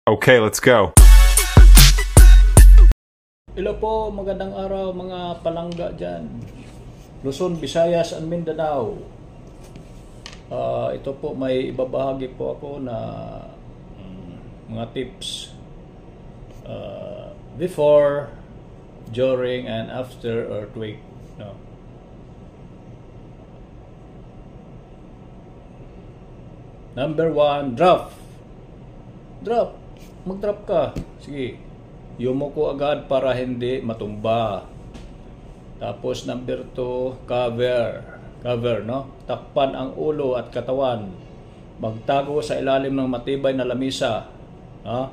Okay, let's go. Hello po, magandang araw mga palangga dyan. Luzon, Visayas, and Mindanao. Ito po, may ibabahagi po ako na mga tips before, during, and after earthquake. No? Number 1, drop. Mag-drop ka. Sige. Yumuko agad para hindi matumba. Tapos number 2, cover, no? Takpan ang ulo at katawan. Magtago sa ilalim ng matibay na lamisa, no?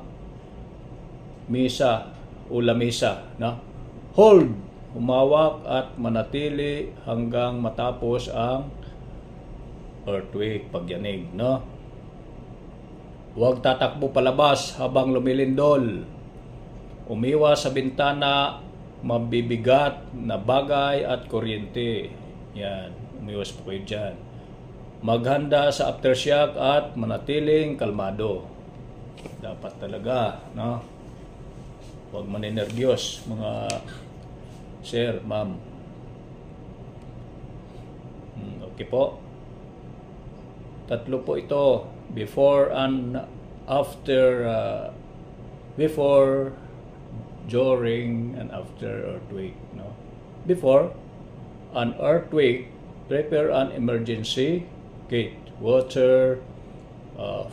Misa o lamisa, no? Hold, humawak at manatili hanggang matapos ang earthquake, pagyanig, no? Huwag tatakbo palabas habang lumilindol. Umiwas sa bintana, mabibigat na bagay at kuryente. Yan, umiwas po kayo dyan. Maghanda sa aftershock at manatiling kalmado. Dapat talaga, no? Huwag maninervyos, mga sir, ma'am. Okay po. Tatlo po ito. Before and after, before, during, and after earthquake. No? Before an earthquake, prepare an emergency kit, water,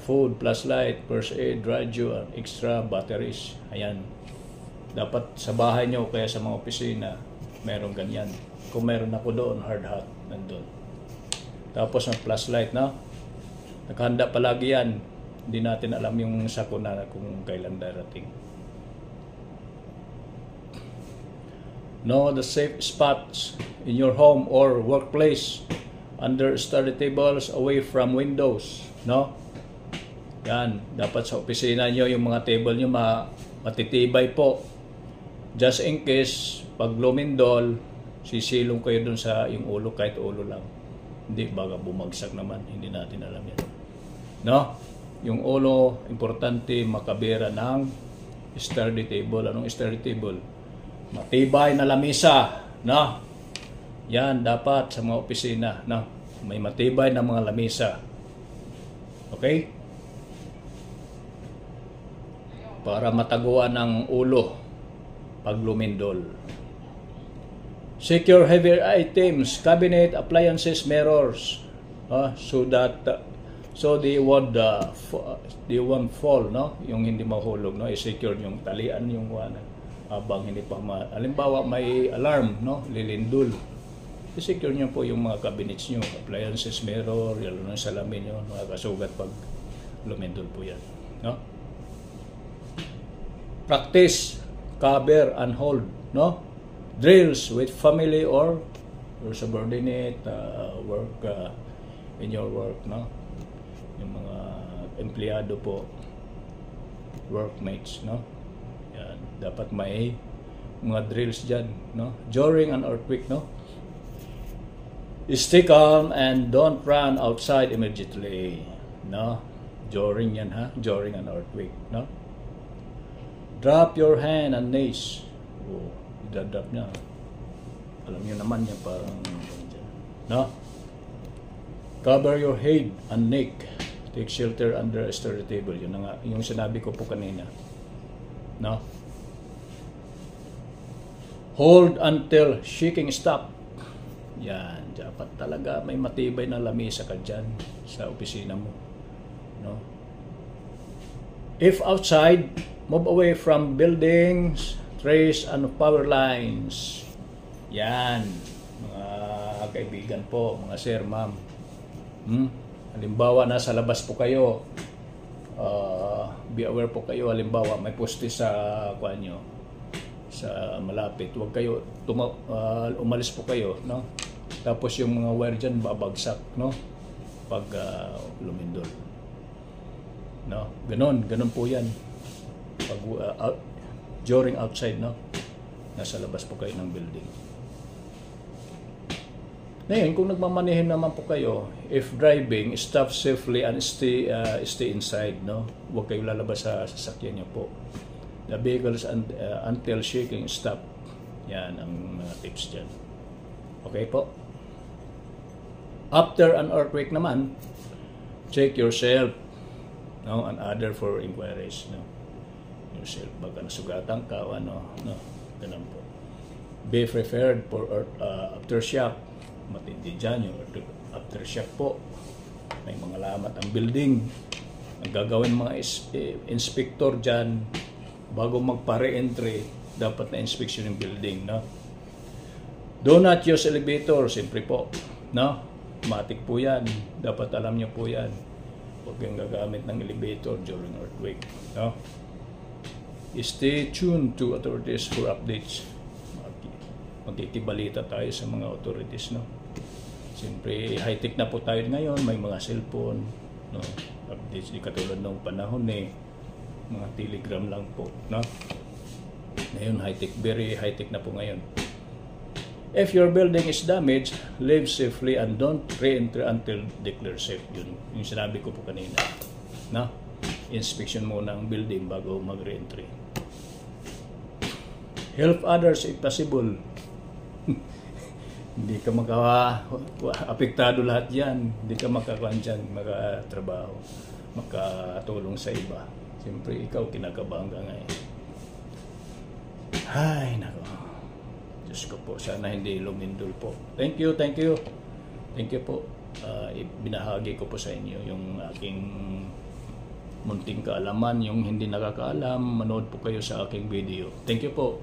food, flashlight, first aid, radio, and extra batteries. Ayan. Dapat sa bahay nyo, kaya sa mga opisina, meron ganyan. Kung meron ako doon, hard hat, nandun. Tapos ang flashlight, no? Nakahanda palagi yan. Hindi natin alam yung sakuna kung kailan darating. Know the safe spots in your home or workplace, under study tables, away from windows, no? Yan, dapat sa opisina nyo yung mga table nyo matitibay po. Just in case, pag lumindol, sisilong kayo dun sa yung ulo, kahit ulo lang. Hindi, baga bumagsak naman, hindi natin alam yan. No? Yung ulo, importante makabira ng study table. Anong study table? Matibay na lamisa, no? Yan dapat sa mga opisina, no? May matibay na mga lamisa. Okay? Para mataguan ng ulo pag lumindol. Secure heavy items, cabinet, appliances, mirrors, so they won't fall, no? Yung hindi mahulog, no? I-secure yung talian, yung habang hindi pa halimbawa may alarm, no? Lilindol. I-secure nyo po yung mga cabinets nyo, appliances, mirror, yalo ng salamin nyo, makakasugat pag lumindol po yan, no? Practice, cover and hold, no? Drills with family or subordinate, work in your work, no? Yung mga empleyado po, workmates, no? Yan, dapat may mga drills dyan, no? During an earthquake, no? Stay calm and don't run outside immediately, no? During yan, ha? During an earthquake, no? Drop your hand and knees. Oh, idadrop niya. Alam niyo naman yan, parang, no? Cover your head and neck. Take shelter under a study table. Yun na nga, yung sinabi ko po kanina. No? Hold until shaking stop. Yan, dapat talaga may matibay na lamisa ka dyan sa opisina mo. No? If outside, move away from buildings, trees, and power lines. Yan, mga kaibigan po, mga sir, ma'am. Halimbawa, nasa labas po kayo, be aware po kayo, halimbawa, may poste sa kuan nyo, sa malapit. Huwag kayo, umalis po kayo, no? Tapos yung mga wire dyan, babagsak, no? Pag lumindol. No? Ganon po yan. Pag, during outside, no? Nasa labas po kayo ng building. Ngayon, kung nagmamanehin naman po kayo, if driving, stop safely and stay inside, no? Huwag kayo lalabas sa sasakyan niyo po. The vehicles until shaking, stop. Yan ang mga tips dyan. Okay po? After an earthquake naman, check yourself, no, and other for inquiries, no. Yourself, baka nasugatan ka o ano, no, ganun po. Be prepared for aftershock. Matindi dyan yung aftershock po. May mga lamat ang building. Ang gagawin mga inspector dyan, bago magpa-re-entry, dapat na inspection yung building, no. Do not use elevator, siyempre po, no. Matik po yan. Dapat alam nyo po yan. Huwag kayong gagamit ng elevator during earthquake, no. Stay tuned to authorities for updates. Magkikibalita tayo sa mga authorities, no. Siyempre, high-tech na po tayo ngayon. May mga cellphone, no. Updates, di katulad nung panahon mga telegram lang po, no. Ngayon, high-tech, very high-tech na po ngayon. If your building is damaged, leave safely and don't re-enter until declared safe. Yun yung sinabi ko po kanina, no. Inspection muna ang building bago mag-re-entry. Help others if possible. Hindi ka apektado lahat yan. Hindi ka makakuan dyan, makatrabaho, makatulong sa iba. Siyempre, ikaw kinakabahan ka ngayon. Ay, nako. Diyos ko po, sana hindi lumindol po. Thank you, thank you. Thank you po. Binahagi ko po sa inyo yung aking munting kaalaman. Yung hindi nakakaalam, manood po kayo sa aking video. Thank you po.